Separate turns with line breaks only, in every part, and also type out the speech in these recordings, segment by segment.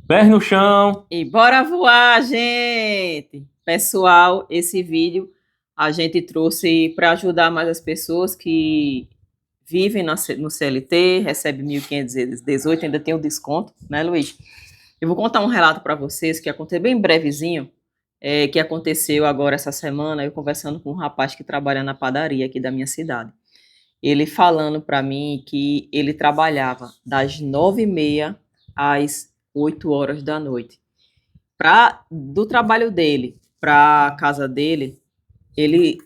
Pés no chão.
E bora voar, gente! Pessoal, esse vídeo a gente trouxe para ajudar mais as pessoas que vivem no CLT, recebem 1.518, ainda tem o desconto, né, Luiz? Eu vou contar um relato para vocês que aconteceu bem brevezinho, que aconteceu agora essa semana, eu conversando com um rapaz que trabalha na padaria aqui da minha cidade. Ele falando para mim que ele trabalhava das 9h30 às 8 horas da noite. Do trabalho dele para a casa dele, ele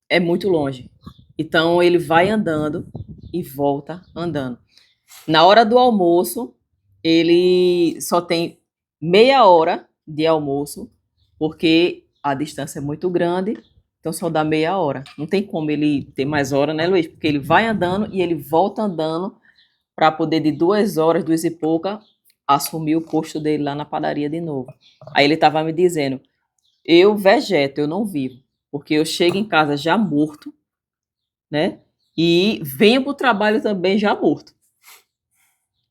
é muito longe. Então ele vai andando e volta andando. Na hora do almoço, ele só tem meia hora de almoço, porque a distância é muito grande, então só dá meia hora. Não tem como ele ter mais hora, né, Luiz? Porque ele vai andando e ele volta andando para poder, de 2 horas, 2 e pouca, assumir o posto dele lá na padaria de novo. Aí ele estava me dizendo: eu vegeto, eu não vivo, porque eu chego em casa já morto, né? E venho para o trabalho também já morto.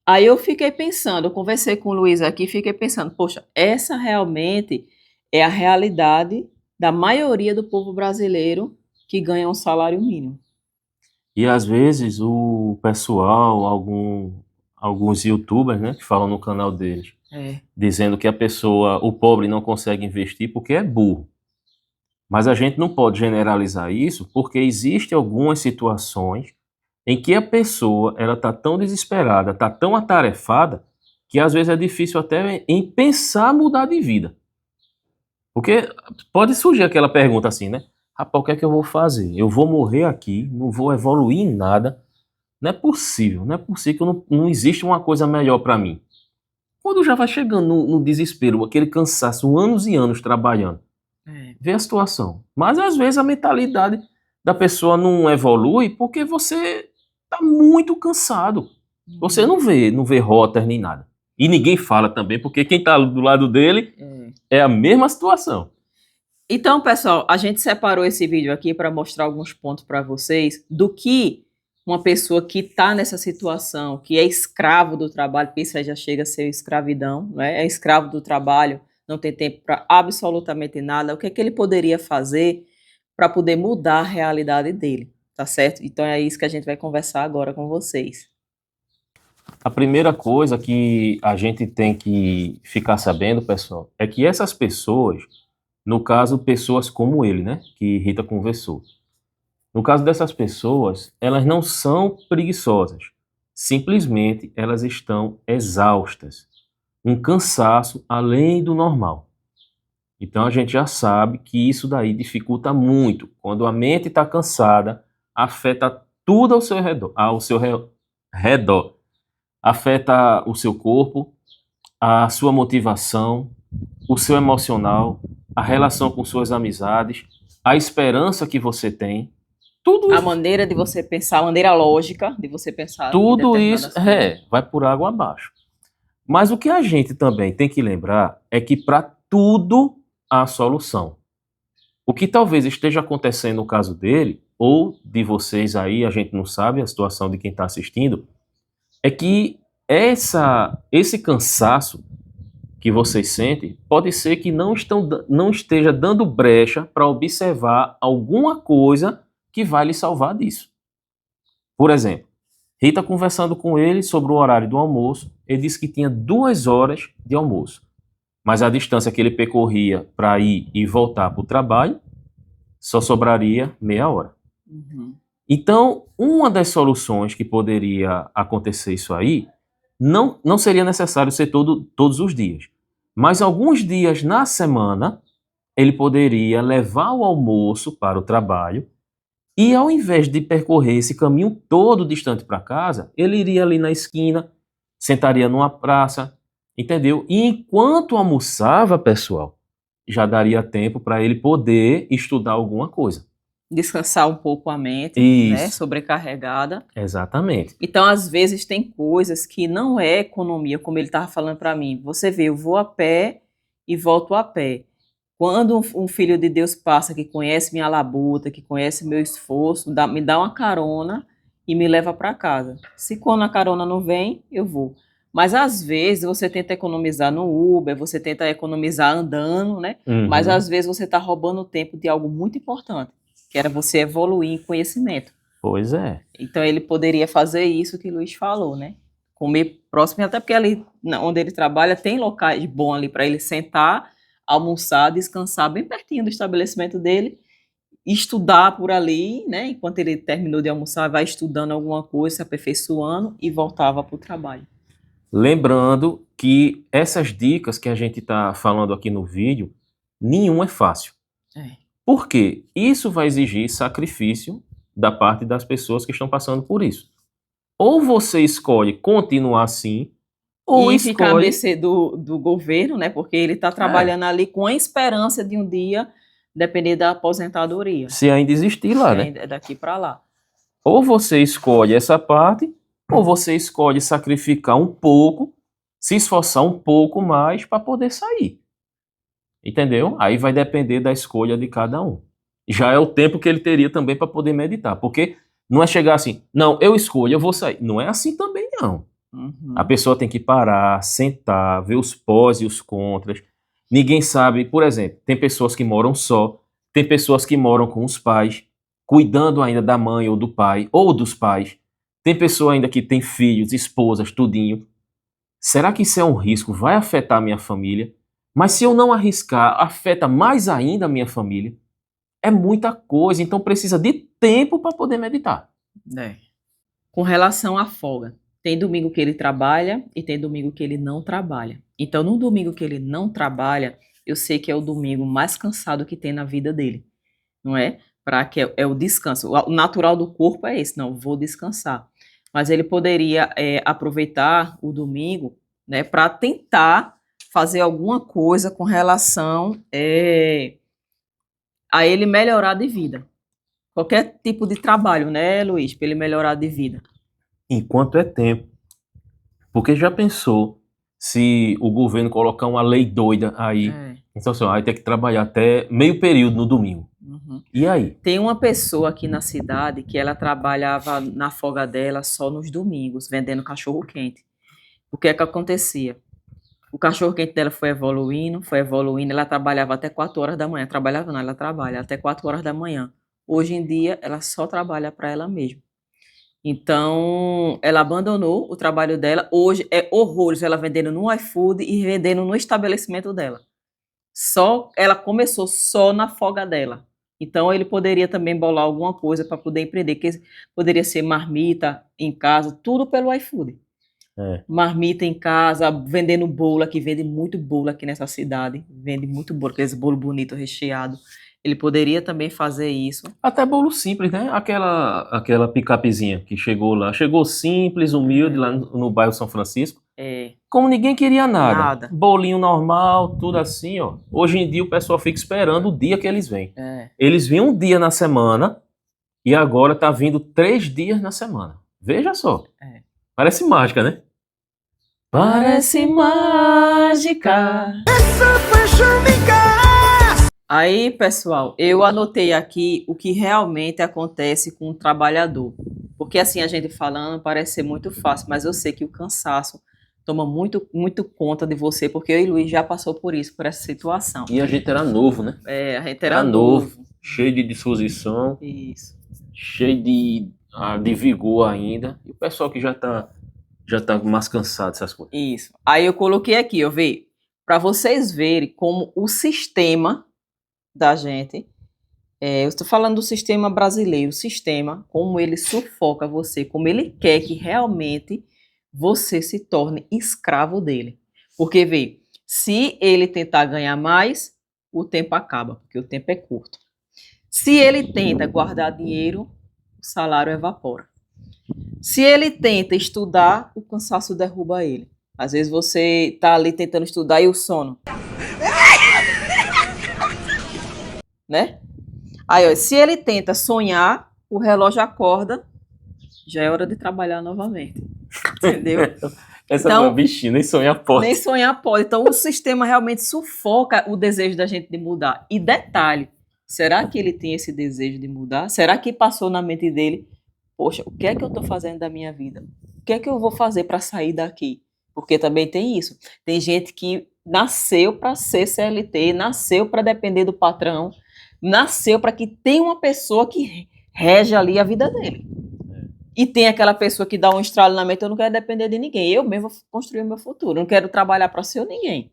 Aí eu fiquei pensando, eu conversei com o Luiz aqui, fiquei pensando, poxa, essa realmente é a realidade da maioria do povo brasileiro que ganha um salário mínimo.
E às vezes o pessoal, alguns YouTubers, né, que falam no canal deles,
É.
dizendo que o pobre não consegue investir porque é burro. Mas a gente não pode generalizar isso porque existem algumas situações em que a pessoa ela está tão desesperada, está tão atarefada, que às vezes é difícil até em pensar mudar de vida. Porque pode surgir aquela pergunta assim, né? Rapaz, o que é que eu vou fazer? Eu vou morrer aqui, não vou evoluir em nada. Não é possível que não existe uma coisa melhor para mim. Quando já vai chegando no desespero, aquele cansaço, anos e anos trabalhando,
É.
vê a situação. Mas às vezes a mentalidade da pessoa não evolui porque você está muito cansado. Você não vê rotas nem nada. E ninguém fala também, porque quem está do lado dele
É.
é a mesma situação.
Então, pessoal, a gente separou esse vídeo aqui para mostrar alguns pontos para vocês do que uma pessoa que está nessa situação, que é escravo do trabalho, porque isso aí já chega a ser escravidão, né? É escravo do trabalho, não tem tempo para absolutamente nada. O que é que ele poderia fazer para poder mudar a realidade dele, tá certo? Então é isso que a gente vai conversar agora com vocês.
A primeira coisa que a gente tem que ficar sabendo, pessoal, é que essas pessoas, no caso, pessoas como ele, né, que Rita conversou, no caso dessas pessoas, elas não são preguiçosas, simplesmente elas estão exaustas, um cansaço além do normal. Então a gente já sabe que isso daí dificulta muito. Quando a mente está cansada, afeta tudo ao seu redor. Afeta o seu corpo, a sua motivação, o seu emocional, a relação com suas amizades, a esperança que você tem. Tudo
A
isso,
maneira de você pensar, a maneira lógica de você pensar em
tudo isso
determinadas coisas.
vai por água abaixo. Mas o que a gente também tem que lembrar é que para tudo há solução. O que talvez esteja acontecendo no caso dele, ou de vocês aí, a gente não sabe a situação de quem está assistindo, é que esse cansaço que vocês sentem pode ser que não esteja dando brecha para observar alguma coisa que vai lhe salvar disso. Por exemplo, Rita conversando com ele sobre o horário do almoço, ele disse que tinha 2 horas de almoço, mas a distância que ele percorria para ir e voltar para o trabalho só sobraria meia hora.
Uhum.
Então, uma das soluções que poderia acontecer isso aí, não seria necessário ser todos os dias. Mas alguns dias na semana, ele poderia levar o almoço para o trabalho e, ao invés de percorrer esse caminho todo distante para casa, ele iria ali na esquina, sentaria numa praça, entendeu? E enquanto almoçava, pessoal, já daria tempo para ele poder estudar alguma coisa.
Descansar um pouco a mente, né,
Isso,
sobrecarregada.
exatamente.
Então, às vezes, tem coisas que não é economia, como ele estava falando para mim. Você vê, eu vou a pé e volto a pé. Quando um filho de Deus passa, que conhece minha labuta, que conhece meu esforço, me dá uma carona e me leva para casa. Se quando a carona não vem, eu vou. Mas às vezes você tenta economizar no Uber, você tenta economizar andando, né? Mas às vezes você está roubando o tempo de algo muito importante, que era você evoluir em conhecimento.
Pois é.
Então ele poderia fazer isso que o Luiz falou, né? Comer próximo, até porque ali onde ele trabalha tem locais bons ali para ele sentar, almoçar, descansar bem pertinho do estabelecimento dele, estudar por ali, né? Enquanto ele terminou de almoçar, vai estudando alguma coisa, se aperfeiçoando e voltava para o trabalho.
Lembrando que essas dicas que a gente está falando aqui no vídeo, nenhum é fácil. Por quê? Isso vai exigir sacrifício da parte das pessoas que estão passando por isso. Ou você escolhe continuar assim, ou
e ficar à
escolhe...
mercê do governo, né? Porque ele está trabalhando ali com a esperança de um dia depender da aposentadoria.
Se ainda existir lá, né?
Daqui para lá.
Ou você escolhe essa parte, ou você escolhe sacrificar um pouco, se esforçar um pouco mais para poder sair. Entendeu? Aí vai depender da escolha de cada um. Já é o tempo que ele teria também para poder meditar. Porque não é chegar assim, não, eu escolho, eu vou sair. Não é assim também, não.
Uhum.
A pessoa tem que parar, sentar, ver os pós e os contras. Ninguém sabe, por exemplo, tem pessoas que moram só, tem pessoas que moram com os pais, cuidando ainda da mãe ou do pai, ou dos pais. Tem pessoa ainda que tem filhos, esposas, tudinho. Será que isso é um risco? Vai afetar a minha família? Mas se eu não arriscar, afeta mais ainda a minha família? É muita coisa, então precisa de tempo para poder meditar.
Com relação à folga, tem domingo que ele trabalha e tem domingo que ele não trabalha. Então, no domingo que ele não trabalha, eu sei que é o domingo mais cansado que tem na vida dele, não é? Para que é o descanso. O natural do corpo é esse, não, vou descansar. Mas ele poderia aproveitar o domingo, né, para tentar fazer alguma coisa com relação a ele melhorar de vida. Qualquer tipo de trabalho, né, Luiz, para ele melhorar de vida.
Enquanto é tempo. Porque já pensou se o governo colocar uma lei doida aí? Então, assim, vai ter que trabalhar até meio período no domingo.
Uhum.
E aí?
Tem uma pessoa aqui na cidade que ela trabalhava na folga dela só nos domingos, vendendo cachorro-quente. O que é que acontecia? O cachorro-quente dela foi evoluindo, ela trabalhava até 4 horas da manhã. Trabalhava não, ela trabalha até 4 horas da manhã. Hoje em dia, ela só trabalha para ela mesma. Então, ela abandonou o trabalho dela. Hoje é horrores ela vendendo no iFood e vendendo no estabelecimento dela. Ela começou só na folga dela. Então, ele poderia também bolar alguma coisa para poder empreender, que poderia ser marmita em casa, tudo pelo iFood. Marmita em casa, vendendo bolo, aqui vende muito bolo aqui nessa cidade, vende muito bolo, aqueles bolo bonito, recheado. Ele poderia também fazer isso.
Até bolo simples, né? Aquela picapezinha que chegou lá. Chegou simples, humilde, lá no bairro São Francisco. Como ninguém queria nada. Bolinho normal, tudo assim, ó. Hoje em dia o pessoal fica esperando o dia que eles vêm. Eles vêm um dia na semana e agora tá vindo 3 dias na semana. Veja só. Parece mágica, né?
Parece mágica. Essa paixão me Aí, pessoal, eu anotei aqui o que realmente acontece com o trabalhador. Porque assim, a gente falando parece ser muito fácil, mas eu sei que o cansaço toma muito, muito conta de você, porque eu e Luiz já passou por isso, por essa situação.
E a gente era novo, né?
A gente era novo.
Cheio de disposição.
Isso.
Cheio de vigor ainda. E o pessoal que já tá mais cansado dessas coisas.
Isso. Aí eu coloquei aqui, eu vi, para vocês verem como o sistema da gente, eu estou falando do sistema brasileiro, o sistema, como ele sufoca você, como ele quer que realmente você se torne escravo dele. Porque, vê, se ele tentar ganhar mais, o tempo acaba, porque o tempo é curto. Se ele tenta guardar dinheiro, o salário evapora. Se ele tenta estudar, o cansaço derruba ele. Às vezes você está ali tentando estudar e o sono. Né? Aí, ó, se ele tenta sonhar, o relógio acorda, já é hora de trabalhar novamente. Entendeu?
Essa então, bichinha, nem sonhar pode.
Nem sonhar pode. Então, o sistema realmente sufoca o desejo da gente de mudar. E detalhe, será que ele tem esse desejo de mudar? Será que passou na mente dele, poxa, o que é que eu estou fazendo da minha vida? O que é que eu vou fazer para sair daqui? Porque também tem isso. Tem gente que nasceu para ser CLT, nasceu para depender do patrão, nasceu para que tenha uma pessoa que rege ali a vida dele. E tem aquela pessoa que dá um estralo na mente, eu não quero depender de ninguém, eu mesmo vou construir o meu futuro, eu não quero trabalhar para ser ninguém.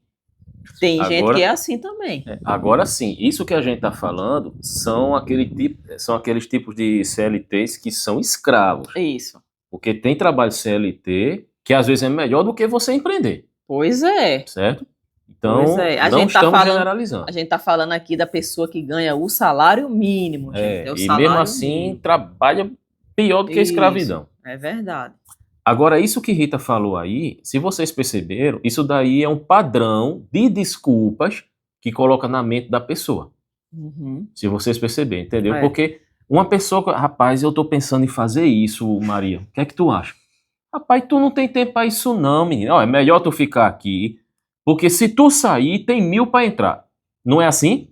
Tem gente que é assim também.
Agora sim, isso que a gente está falando são aqueles tipos de CLTs que são escravos.
Isso.
Porque tem trabalho CLT que às vezes é melhor do que você empreender.
Pois é.
Certo? Então,
Pois é.
não estamos generalizando.
A gente está falando aqui da pessoa que ganha o salário mínimo, gente. É o
e
salário
mesmo assim
mínimo.
Trabalha pior do que a escravidão.
É verdade.
Agora, isso que Rita falou aí, se vocês perceberam, isso daí é um padrão de desculpas que coloca na mente da pessoa.
Uhum.
Se vocês perceberem, entendeu? Porque uma pessoa, rapaz, eu tô pensando em fazer isso, Maria. O que é que tu acha? Rapaz, tu não tem tempo para isso não, menino. Ó, é melhor tu ficar aqui, porque se tu sair, tem 1.000 para entrar. Não é assim?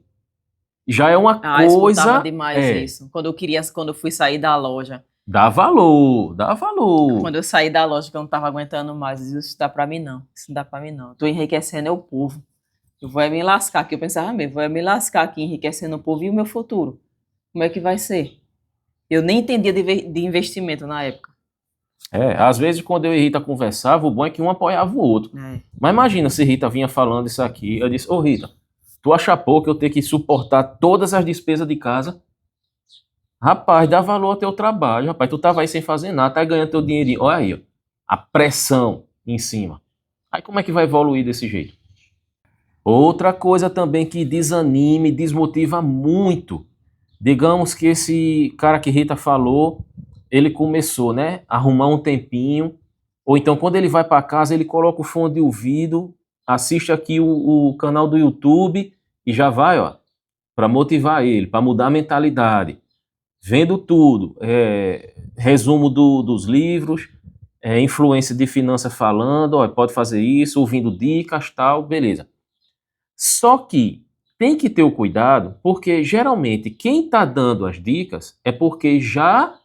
Já é uma coisa...
Eu escutava demais isso. Quando eu fui sair da loja.
Dá valor, dá valor.
Quando eu saí da loja, que eu não tava aguentando mais, eu disse, isso dá pra mim não, isso não dá pra mim não. Tô enriquecendo é o povo. Eu vou me lascar aqui. Eu pensava mesmo, vou me lascar aqui enriquecendo o povo e o meu futuro. Como é que vai ser? Eu nem entendia de investimento na época.
Às vezes quando eu e Rita conversava, o bom é que um apoiava o outro. Mas imagina se Rita vinha falando isso aqui, eu disse, ô Rita, tu acha pouco eu ter que suportar todas as despesas de casa? Rapaz, dá valor ao teu trabalho, rapaz, tu tava aí sem fazer nada, tá ganhando teu dinheirinho, olha aí, ó, a pressão em cima. Aí como é que vai evoluir desse jeito? Outra coisa também que desanima e desmotiva muito, digamos que esse cara que Rita falou, ele começou, né, a arrumar um tempinho, ou então quando ele vai para casa, ele coloca o fone de ouvido, assiste aqui o canal do YouTube e já vai, ó, para motivar ele, para mudar a mentalidade. Vendo tudo, resumo dos livros, influência de finanças falando, ó, pode fazer isso, ouvindo dicas, tal, beleza. Só que tem que ter o cuidado, porque geralmente quem está dando as dicas é porque já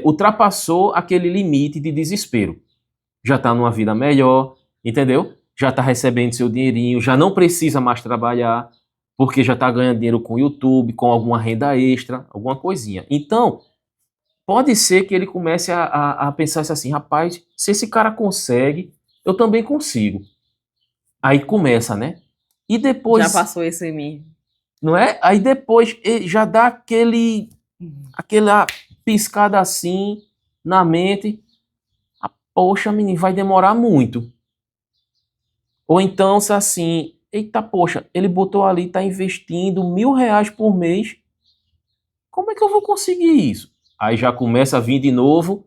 ultrapassou aquele limite de desespero. Já está numa vida melhor, entendeu? Já está recebendo seu dinheirinho, já não precisa mais trabalhar, porque já está ganhando dinheiro com o YouTube, com alguma renda extra, alguma coisinha. Então, pode ser que ele comece a pensar assim, rapaz, se esse cara consegue, eu também consigo. Aí começa, né? E depois...
Já passou isso em mim.
Não é? Aí depois já dá aquela piscada assim na mente. Poxa, menino, vai demorar muito. Ou então, se assim... Eita, poxa, ele botou ali, tá investindo R$1.000 por mês. Como é que eu vou conseguir isso? Aí já começa a vir de novo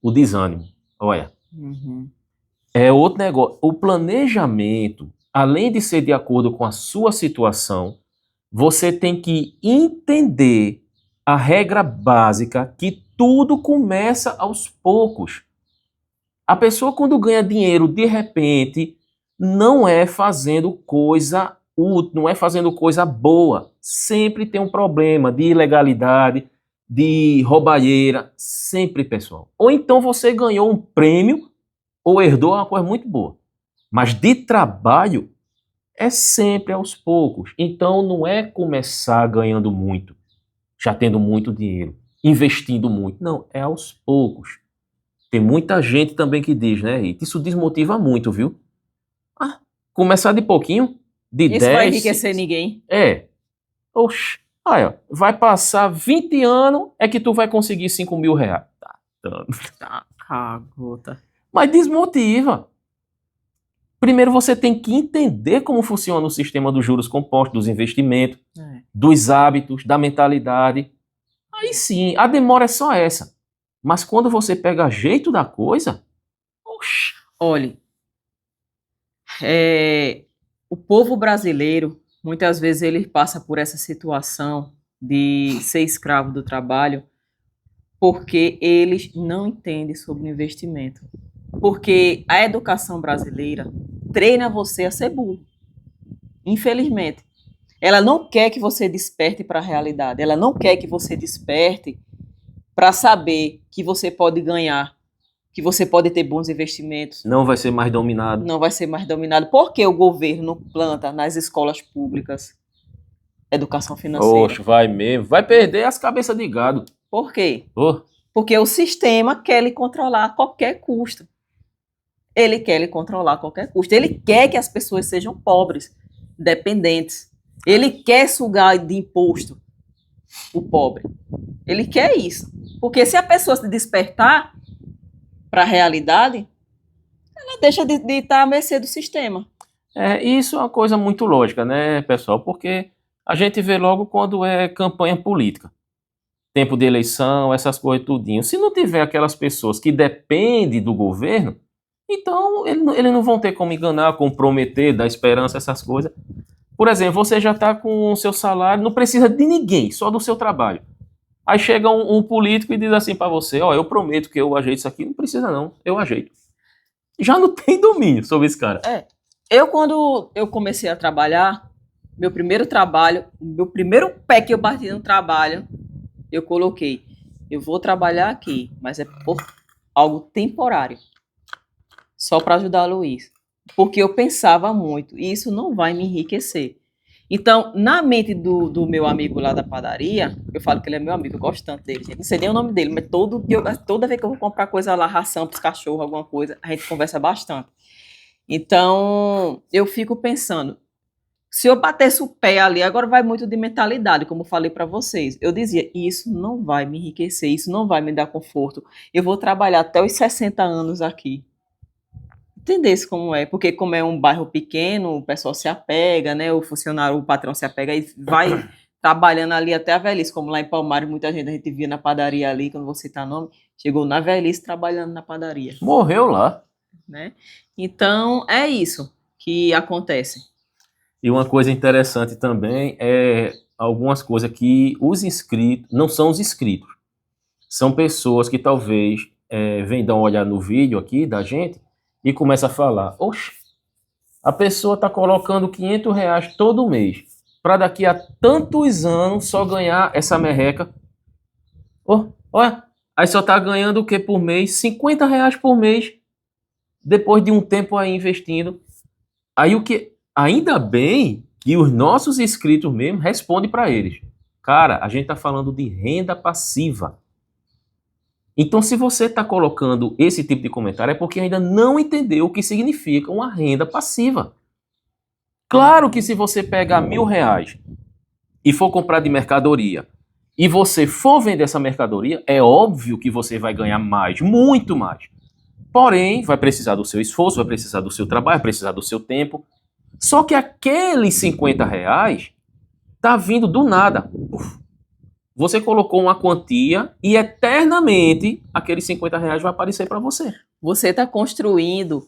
o desânimo. Olha, é outro negócio. O planejamento, além de ser de acordo com a sua situação, você tem que entender a regra básica que tudo começa aos poucos. A pessoa quando ganha dinheiro de repente... não é fazendo coisa útil, não é fazendo coisa boa. Sempre tem um problema de ilegalidade, de roubalheira, sempre, pessoal. Ou então você ganhou um prêmio ou herdou uma coisa muito boa. Mas de trabalho é sempre aos poucos. Então não é começar ganhando muito, já tendo muito dinheiro, investindo muito. Não, é aos poucos. Tem muita gente também que diz, né, Rita? Isso desmotiva muito, viu? Começar de pouquinho, de 10... Isso
vai enriquecer ninguém.
Oxe, aí, ó, vai passar 20 anos, é que tu vai conseguir R$5.000.
Tá, cagota.
Mas desmotiva. Primeiro você tem que entender como funciona o sistema dos juros compostos, dos investimentos, dos hábitos, da mentalidade. Aí sim, a demora é só essa. Mas quando você pega jeito da coisa... Oxe.
Olha... o povo brasileiro, muitas vezes ele passa por essa situação de ser escravo do trabalho porque eles não entendem sobre o investimento. Porque a educação brasileira treina você a ser burro. Infelizmente. Ela não quer que você desperte para a realidade. Ela não quer que você desperte para saber que você pode ganhar que você pode ter bons investimentos,
Não vai ser mais dominado.
não vai ser mais dominado. Por que o governo não planta nas escolas públicas educação financeira?
Oxe, vai mesmo. Vai perder as cabeças de gado.
Por quê?
Ô,
Porque o sistema quer lhe controlar a qualquer custo. Ele quer lhe controlar a qualquer custo. Ele quer que as pessoas sejam pobres, dependentes. Ele quer sugar de imposto o pobre. Ele quer isso. Porque se a pessoa se despertar para a realidade, ela deixa de estar à mercê do sistema.
isso é uma coisa muito lógica, né, pessoal? Porque a gente vê logo quando é campanha política. Tempo de eleição, essas coisas tudinho. Se não tiver aquelas pessoas que dependem do governo, então eles não vão ter como enganar, comprometer, dar esperança, essas coisas. Por exemplo, você já está com o seu salário, não precisa de ninguém, só do seu trabalho. Aí chega um político e diz assim para você, ó, eu prometo que eu ajeito isso aqui. Não precisa não, eu ajeito. Já não tem domínio sobre esse cara.
Quando eu comecei a trabalhar, meu primeiro pé que eu bati no trabalho, eu coloquei, eu vou trabalhar aqui, mas é por algo temporário, só para ajudar o Luiz. Porque eu pensava muito, e isso não vai me enriquecer. Então, na mente do meu amigo lá da padaria, eu falo que ele é meu amigo, eu gosto tanto dele, gente. Não sei nem o nome dele, mas toda vez que eu vou comprar coisa lá, ração para os cachorros, alguma coisa, a gente conversa bastante. Então, eu fico pensando, se eu batesse o pé ali, agora vai muito de mentalidade, como eu falei para vocês. Eu dizia, isso não vai me enriquecer, isso não vai me dar conforto. Eu vou trabalhar até os 60 anos aqui. Entendesse como é, porque como é um bairro pequeno, o pessoal se apega, né? O funcionário, o patrão se apega e vai trabalhando ali até a velhice, como lá em Palmares, muita gente a gente via na padaria ali, quando vou citar nome, chegou na velhice trabalhando na padaria,
Morreu lá.
né? Então, é isso que acontece.
E uma coisa interessante também é algumas coisas que os inscritos, não são os inscritos, são pessoas que talvez vêm dar uma olhada no vídeo aqui da gente e começa a falar, oxe, a pessoa está colocando R$ 500 todo mês, para daqui a tantos anos só ganhar essa merreca. Olha, aí só está ganhando o que por mês? R$ 50 por mês, depois de um tempo aí investindo. Aí o que, ainda bem que os nossos inscritos mesmo respondem para eles. Cara, a gente está falando de renda passiva. Então, se você está colocando esse tipo de comentário, é porque ainda não entendeu o que significa uma renda passiva. Claro que se você pegar R$ 1.000 e for comprar de mercadoria, e você for vender essa mercadoria, é óbvio que você vai ganhar mais, muito mais. Porém, vai precisar do seu esforço, vai precisar do seu trabalho, vai precisar do seu tempo. Só que aqueles R$ 50 tá vindo do nada. Você colocou uma quantia e eternamente aqueles R$ 50 vai aparecer para você.
Você está construindo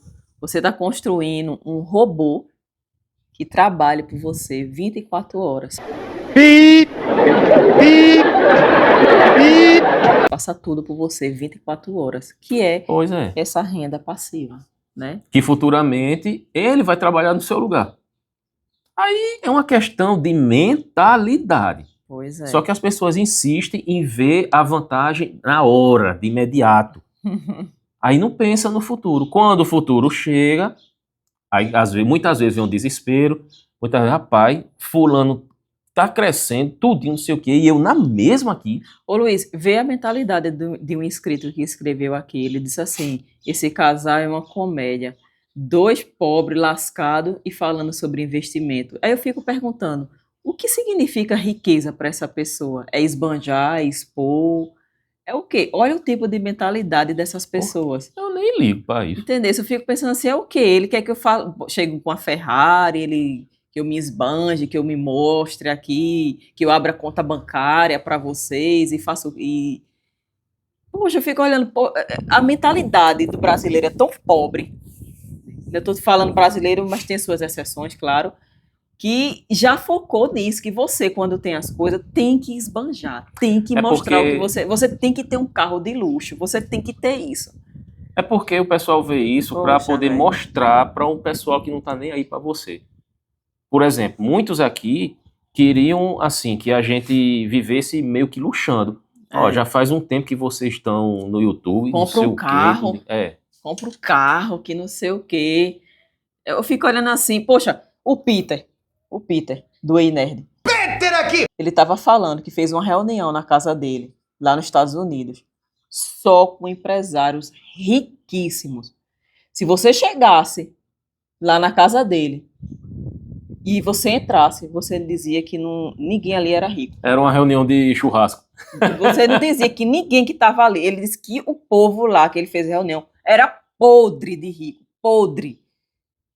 um robô que trabalha por você 24 horas. Passa tudo por você 24 horas, que é
Pois é.
essa renda passiva, né?
Que futuramente ele vai trabalhar no seu lugar. Aí é uma questão de mentalidade.
Pois é.
Só que as pessoas insistem em ver a vantagem na hora, de imediato. Aí não pensa no futuro. Quando o futuro chega, aí muitas vezes vem um desespero. Muitas vezes, rapaz, fulano tá crescendo, tudinho, não sei o quê, e eu na mesma aqui.
Ô Luiz, vê a mentalidade de um inscrito que escreveu aqui. Ele disse assim, esse casal é uma comédia. 2 pobres, lascados e falando sobre investimento. Aí eu fico perguntando, o que significa riqueza para essa pessoa? É esbanjar, é expor? É o quê? Olha o tipo de mentalidade dessas pessoas.
Eu nem ligo para isso.
Entendeu? Eu fico pensando assim, é o quê? Ele quer que eu chegue com a Ferrari, que eu me esbanje, que eu me mostre aqui, que eu abra conta bancária para vocês e faço... Poxa, eu fico olhando, a mentalidade do brasileiro é tão pobre. Eu estou falando brasileiro, mas tem suas exceções, claro, que já focou nisso, que você, quando tem as coisas, tem que esbanjar, tem que mostrar o que você tem que ter um carro de luxo, você tem que ter isso.
É porque o pessoal vê isso para poder mostrar para um pessoal que não tá nem aí para você. Por exemplo, muitos aqui queriam assim que a gente vivesse meio que luxando. Ó, já faz um tempo que vocês estão no YouTube, não
Compra
sei
um
o quê.
carro.
É,
Compra o carro, que não sei o quê. Eu fico olhando assim, poxa, o Peter, do Ei Nerd. Peter aqui! Ele tava falando que fez uma reunião na casa dele, lá nos Estados Unidos, só com empresários riquíssimos. Se você chegasse lá na casa dele e você entrasse, você dizia que ninguém ali era rico.
era uma reunião de churrasco.
Você não dizia que ninguém que estava ali. Ele disse que o povo lá que ele fez reunião era podre de rico, podre,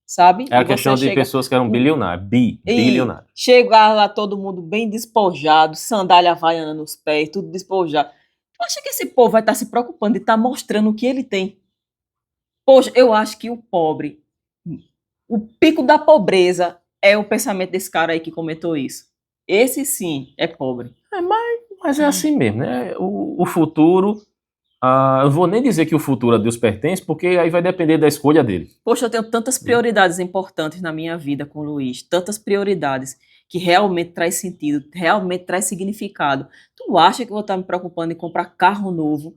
sabe?
Era
E
questão
você
de
chega
pessoas que eram bilionários,
e
bilionários.
chegar lá todo mundo bem despojado, sandália havaiana nos pés, tudo despojado. Tu acha que esse povo vai estar se preocupando de estar mostrando o que ele tem? Poxa, eu acho que o pobre, o pico da pobreza é o pensamento desse cara aí que comentou isso. Esse sim é pobre.
Mas é assim mesmo, né? O futuro, eu vou nem dizer que o futuro a Deus pertence, porque aí vai depender da escolha dele.
Poxa, eu tenho tantas prioridades importantes na minha vida com o Luiz, tantas prioridades que realmente traz sentido, realmente traz significado. Tu acha que eu vou estar me preocupando em comprar carro novo?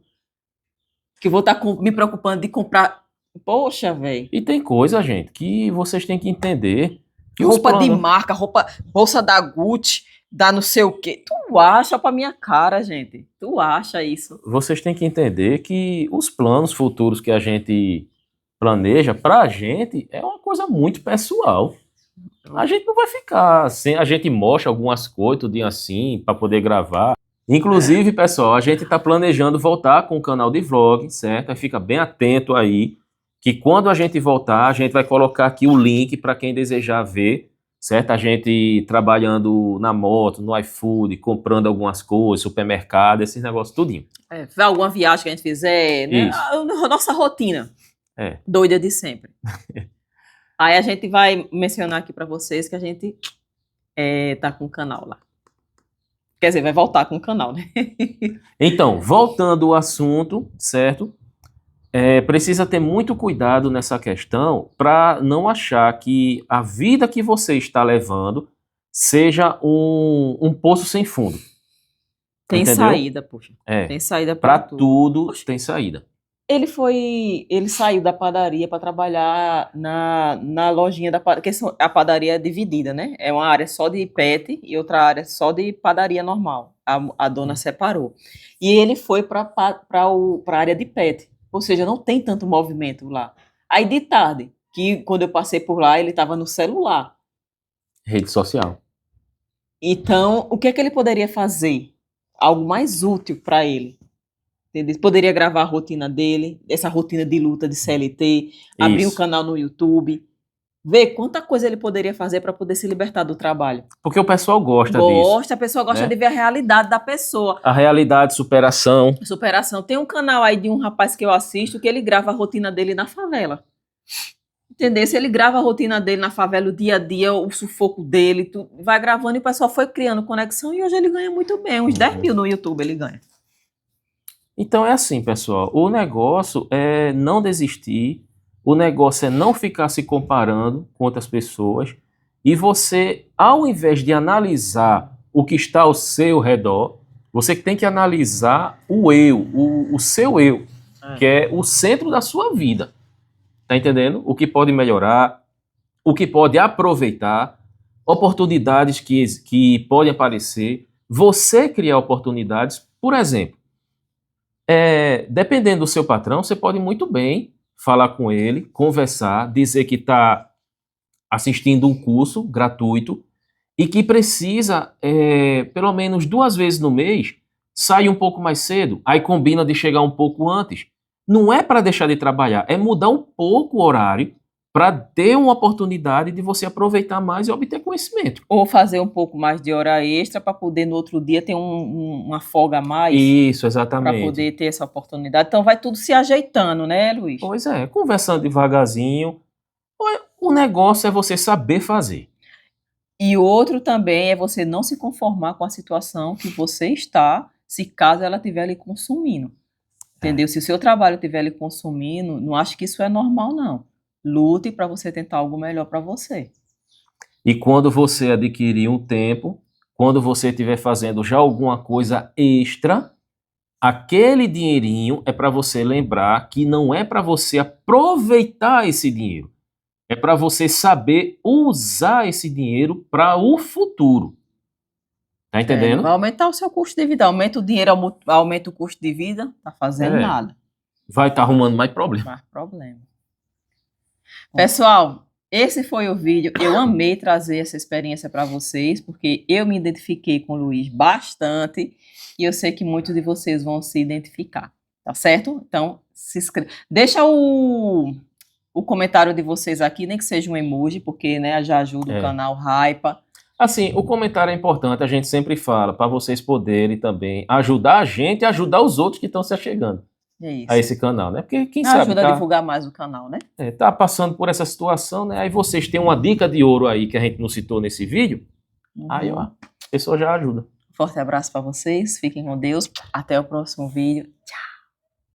Que eu vou estar me preocupando de comprar... Poxa, velho.
E tem coisa, gente, que vocês têm que entender. Que os
Roupa de
planos-
marca, bolsa da Gucci, da não sei o quê. Tu acha pra minha cara, gente? Tu acha isso?
Vocês têm que entender que os planos futuros que a gente planeja, pra gente, é uma coisa muito pessoal. A gente não vai ficar sem. A gente mostra algumas coisas, tudinho assim, para poder gravar. Inclusive, pessoal, a gente tá planejando voltar com o canal de vlog, certo? Aí fica bem atento aí, que quando a gente voltar, a gente vai colocar aqui o link para quem desejar ver, certo? A gente trabalhando na moto, no iFood, comprando algumas coisas, supermercado, esses negócios tudinho.
Alguma viagem que a gente fizer, né?
Isso.
A nossa rotina.
É.
Doida de sempre. Aí a gente vai mencionar aqui pra vocês que a gente tá com o canal lá. Quer dizer, vai voltar com o canal, né?
Então, voltando ao assunto, certo? Precisa ter muito cuidado nessa questão para não achar que a vida que você está levando seja um poço sem fundo.
Tem
Entendeu?
saída, poxa.
É.
Tem saída pra
Para
tudo.
tudo tem saída.
Ele saiu da padaria para trabalhar na lojinha da padaria, porque a padaria é dividida, né? É uma área só de pet e outra área só de padaria normal. A dona separou. E ele foi para a área de pet, ou seja, não tem tanto movimento lá. Aí de tarde, que quando eu passei por lá, ele estava no celular.
Rede social.
Então, o que é que ele poderia fazer? Algo mais útil para ele. Entendeu? Poderia gravar a rotina dele, essa rotina de luta de CLT, abrir um
Isso.
canal no YouTube, ver quanta coisa ele poderia fazer para poder se libertar do trabalho.
Porque o pessoal gosta disso.
A pessoa gosta
né?
de ver a realidade da pessoa.
A realidade, superação.
Superação. Tem um canal aí de um rapaz que eu assisto que ele grava a rotina dele na favela. Entendeu? Se ele grava a rotina dele na favela, o dia a dia, o sufoco dele, vai gravando e o pessoal foi criando conexão e hoje ele ganha muito bem. Uns 10 mil no YouTube ele ganha.
Então é assim, pessoal. O negócio é não desistir. O negócio é não ficar se comparando com outras pessoas. E você, ao invés de analisar o que está ao seu redor, você tem que analisar o eu, o seu eu, que é o centro da sua vida. Tá entendendo? O que pode melhorar, o que pode aproveitar, oportunidades que podem aparecer. Você criar oportunidades, por exemplo, dependendo do seu patrão, você pode muito bem falar com ele, conversar, dizer que está assistindo um curso gratuito e que precisa, pelo menos 2 vezes no mês, sair um pouco mais cedo, aí combina de chegar um pouco antes. Não é para deixar de trabalhar, é mudar um pouco o horário para ter uma oportunidade de você aproveitar mais e obter conhecimento.
Ou fazer um pouco mais de hora extra para poder no outro dia ter uma folga a mais.
Isso, exatamente.
Para poder ter essa oportunidade. Então vai tudo se ajeitando, né, Luiz?
Pois é, conversando devagarzinho. O negócio é você saber fazer.
E outro também é você não se conformar com a situação que você está, se caso ela estiver lhe consumindo. Entendeu? Se o seu trabalho estiver lhe consumindo, não acho que isso é normal, não. Lute para você tentar algo melhor para você.
E quando você adquirir um tempo, quando você estiver fazendo já alguma coisa extra, Aquele dinheirinho é para você lembrar que não é para você aproveitar esse dinheiro. É para você saber usar esse dinheiro para o futuro. Tá entendendo?
Vai aumentar o seu custo de vida. Aumenta o dinheiro, aumenta o custo de vida, tá fazendo nada.
Vai estar arrumando mais problema.
Mais problema. Pessoal, esse foi o vídeo. Eu amei trazer essa experiência para vocês, porque eu me identifiquei com o Luiz bastante e eu sei que muitos de vocês vão se identificar, tá certo? Então, se inscreva. Deixa o comentário de vocês aqui, nem que seja um emoji, porque né, já ajuda o canal Hypa.
Assim, o comentário é importante, a gente sempre fala, para vocês poderem também ajudar a gente e ajudar os outros que estão se achegando a esse canal, né? Porque quem sabe
ajuda a divulgar mais o canal, né?
Tá passando por essa situação, né? Aí vocês têm uma dica de ouro aí que a gente não citou nesse vídeo, aí ó, a pessoa já ajuda.
Forte abraço para vocês, fiquem com Deus, até o próximo vídeo, tchau!